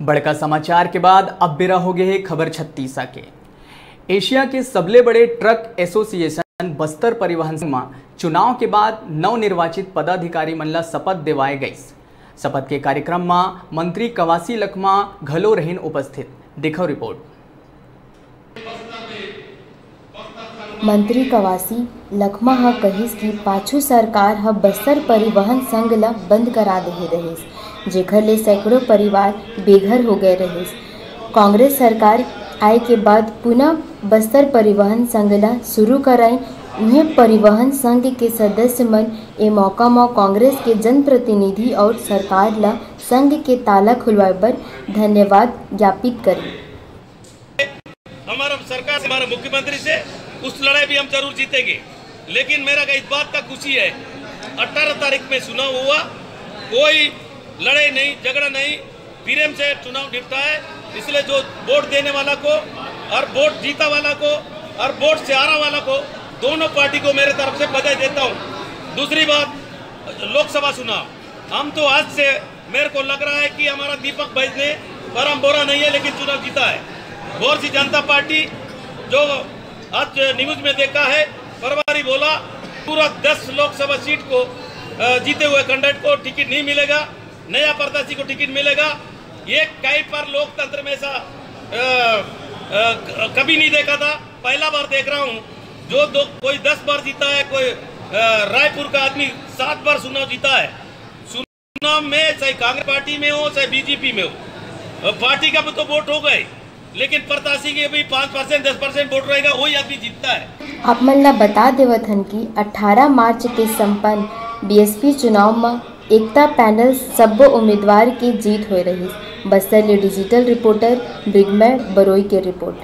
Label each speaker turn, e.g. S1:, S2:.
S1: बड़का समाचार के बाद अब बेरा हो गए है खबर छत्तीसा के। एशिया के सबले बड़े ट्रक एसोसिएशन बस्तर परिवहन में चुनाव के बाद नवनिर्वाचित पदाधिकारी मन ला शपथ दिवाए गई। शपथ के कार्यक्रम में मंत्री कवासी लखमा घलो रहीन उपस्थित। देखो रिपोर्ट।
S2: मंत्री कवासी लखमा ह कहिस कि पाछू सरकार ह बस्तर परिवहन संघ ला बंद करा देहे रहिस, जेखर ले सैकड़ों परिवार बेघर हो गए रहिस। कांग्रेस सरकार आए के बाद पुनः बस्तर परिवहन संघ ला शुरू कराई। उन्हें परिवहन संघ के सदस्य मन ए मौका में कांग्रेस के जनप्रतिनिधि और सरकार ला संघ के ताला खुलवाए पर धन्यवाद ज्ञापित करें।
S3: हमारा सरकार हमारे मुख्यमंत्री से उस लड़ाई भी हम जरूर जीतेंगे, लेकिन मेरा इस बात का खुशी है 18 तारीख में चुनाव हुआ, कोई लड़ाई नहीं, झगड़ा नहीं, प्रेम से चुनाव निपटा है। इसलिए जो वोट देने वाला को और वोट जीता वाला को और वोट से हारा वाला को, दोनों पार्टी को मेरे तरफ से बधाई देता हूँ। दूसरी बात, लोकसभा चुनाव हम तो आज से मेरे को लग रहा है कि हमारा दीपक भाई ने परम बोरा नहीं है, लेकिन चुनाव जीता है। भारतीय जनता पार्टी जो आज न्यूज में देखा है, परवारी बोला पूरा 10 लोकसभा सीट को जीते हुए कैंडिडेट को टिकट नहीं मिलेगा, नया प्रत्याशी को टिकट मिलेगा। ये कई पर लोकतंत्र में ऐसा कभी नहीं देखा था, पहला बार देख रहा हूँ। जो कोई 10 बार जीता है, कोई रायपुर का आदमी 7 बार चुनाव जीता है। चुनाव में चाहे कांग्रेस पार्टी में हो चाहे बीजेपी में हो, पार्टी का भी तो वोट हो गए, लेकिन प्रत्याशी के भी 5% 10% वोट रहेगा, वही आदमी जीतता है।
S2: आप मन ला बता देवत हन कि 18 मार्च के संपन्न बीएसपी चुनाव में एकता पैनल सब्बो उम्मीदवार की जीत हो रही। बस्तर ले डिजिटल रिपोर्टर ब्रिगमय बरोई के रिपोर्ट।